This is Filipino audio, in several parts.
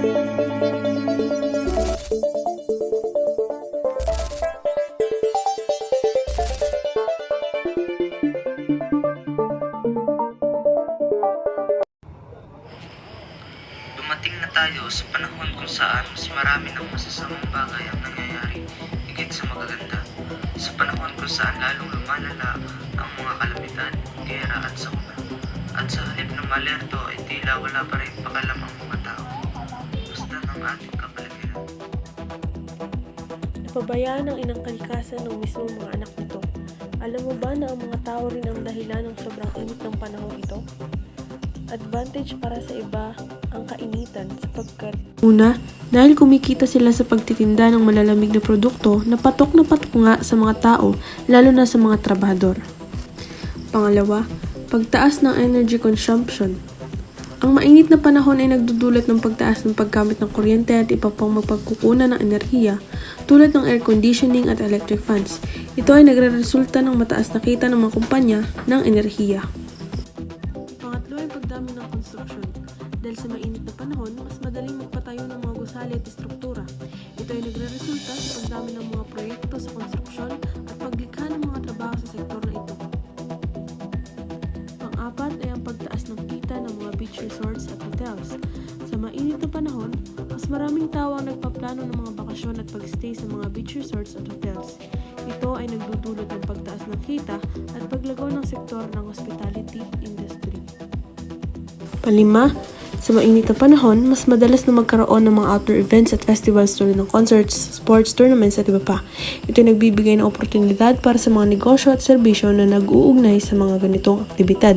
Dumating na tayo sa panahon kung saan mas marami ng masasamang bagay ang nangyayari higit sa magaganda. Sa panahon kung saan lalong lumalala ang mga kalamidad, gera at sakuna. At sa halip na malerto ay tila wala pa rin pakalam ang mga tao. Basta ng ating kapaligiran. Napabayaan ng inang kalikasan ng mismong mga anak nito. Alam mo ba na ang mga tao rin ang dahilan ng sobrang init ng panahon ito? Advantage para sa iba ang kainitan sapagkat una, dahil kumikita sila sa pagtitinda ng malalamig na produkto na patok nga sa mga tao, lalo na sa mga trabahador. Pangalawa, pagtaas ng energy consumption. Ang mainit na panahon ay nagdudulot ng pagtaas ng paggamit ng kuryente at iba pang mapagkukunan ng enerhiya tulad ng air conditioning at electric fans. Ito ay nagre-resulta ng mataas na kita ng mga kumpanya ng enerhiya. Pangatlo ay pagdami ng konstruksyon. Dahil sa mainit na panahon, mas madaling magpatayo ng mga gusali at istruktura. Ito ay nagre-resulta sa pagdami ng mga proyekto sa konstruksyon at paglikha ng mga trabaho sa sektor na ito. Pang-apat ay ang pagtaas ng kita ng mga beach resorts at hotels. Sa mainit na panahon, mas maraming tao ang nagpaplano ng mga bakasyon at pag-stay sa mga beach resorts at hotels. Ito ay nagdudulot ng pagtaas ng kita at paglago ng sektor ng hospitality industry. Palima, sa mainit na panahon, mas madalas na magkaroon ng mga outdoor events at festivals tulad ng concerts, sports, tournaments at iba pa. Ito ay nagbibigay ng oportunidad para sa mga negosyo at serbisyo na nag-uugnay sa mga ganitong aktibidad.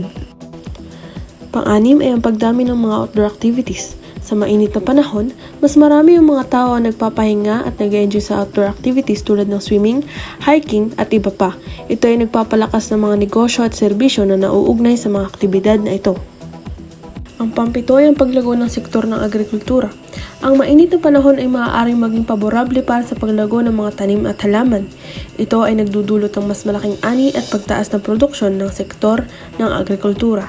Pang-anim ay ang pagdami ng mga outdoor activities. Sa mainit na panahon, mas marami yung mga tao ang nagpapahinga at nag-enjoy sa outdoor activities tulad ng swimming, hiking at iba pa. Ito ay nagpapalakas ng mga negosyo at serbisyo na nauugnay sa mga aktibidad na ito. Ang pampito ay ang paglago ng sektor ng agrikultura. Ang mainit na panahon ay maaaring maging paborable para sa paglago ng mga tanim at halaman. Ito ay nagdudulot ng mas malaking ani at pagtaas ng produksyon ng sektor ng agrikultura.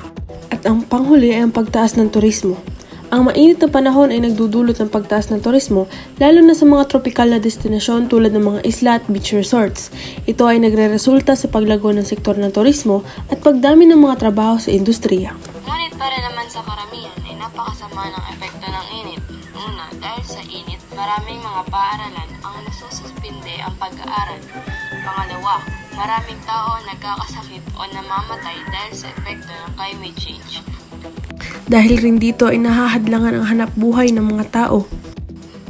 At ang panghuli ay ang pagtaas ng turismo. Ang mainit na panahon ay nagdudulot ng pagtaas ng turismo, lalo na sa mga tropikal na destinasyon tulad ng mga isla at beach resorts. Ito ay nagre-resulta sa paglago ng sektor ng turismo at pagdami ng mga trabaho sa industriya. Ngunit para naman sa karamihan ay napakasama ng epekto ng init. Una, dahil sa init, maraming mga paaralan ang nasususpinde ang pag-aaral. Pangalawa, maraming tao ang nagkakasakit o namamatay dahil sa epekto ng climate change. Dahil rin dito ay nahahadlangan ang hanap buhay ng mga tao.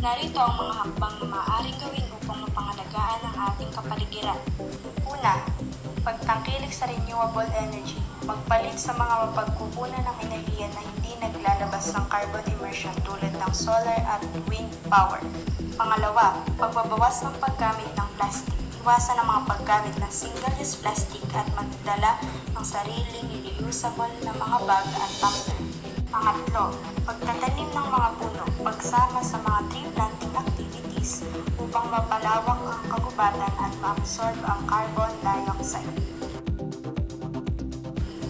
Narito ang mga hakbang na maaaring gawin upang mapangalagaan ang ating kapaligiran. Una, pagtangkilik sa renewable energy. Magpalit sa mga mapagkukunan ng enerhiya na hindi naglalabas ng carbon emission tulad ng solar at wind power. Pangalawa, pagbabawas ng paggamit ng plastic. Iwasan ang mga paggamit ng single-use plastic at magdala ng sariling reusable na mga bag at tumbler. Pangatlo, pagtatanim ng mga puno, pagsama sa mga tree planting activities upang mapalawak ang kagubatan at ma-absorb ang carbon dioxide.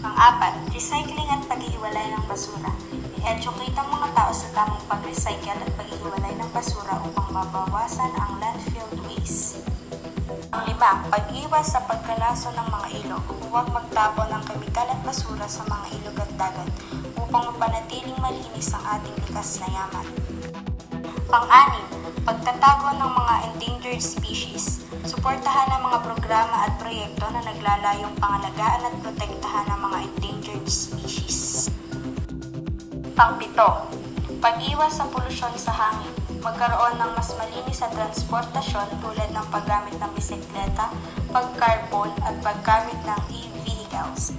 Pang-apat, recycling at paghihiwalay ng basura. I-educate ang mga tao sa tamang pag-recycle at paghihiwalay ng basura upang mabawasan ang landfill waste. Pang-lima, pag-iwas sa pagkalaso ng mga ilog. Huwag magtapon ng kemikal at basura sa mga ilog at dagat upang mapanatiling malinis ang ating likas na yaman. Pang-anim, pagtatago ng mga endangered species. Suportahan ang mga programa at proyekto na naglalayong pangalagaan at protektahan ang mga endangered species. Pang-pito, pag-iwas sa polusyon sa hangin. Magkaroon ng mas malinis sa transportasyon tulad ng paggamit ng bisikleta, pag-carpool at paggamit ng e-vehicles.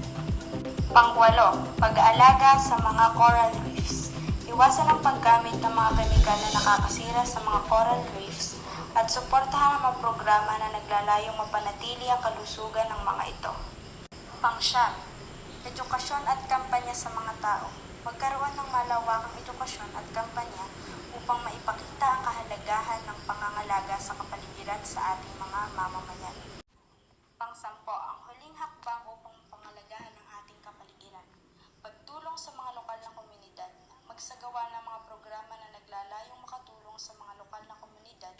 Pang-walo, pag-aalaga sa mga coral reefs. Iwasan ang paggamit ng mga kemikal na nakakasira sa mga coral reefs at suportahan ang mga programa na naglalayong mapanatili ang kalusugan ng mga ito. Pang-siyam, edukasyon at kampanya sa mga tao. Magkaroon ng malawakang edukasyon at kampanya upang maipakita ang kahalagahan ng pangangalaga sa kapaligiran sa ating mga mamamayan. Pang-sampo, ang huling hakbang upang pangalagaan ang ating kapaligiran. Pagtulong sa mga lokal na komunidad, magsagawa ng mga programa na naglalayong makatulong sa mga lokal na komunidad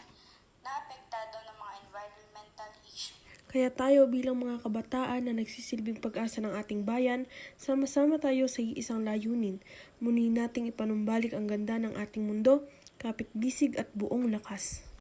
na apektado ng mga environmental issue. Kaya tayo bilang mga kabataan na nagsisilbing pag-asa ng ating bayan, sama-sama tayo sa iisang layunin. Muli nating ipanumbalik ang ganda ng ating mundo, kapit-bisig at buong lakas.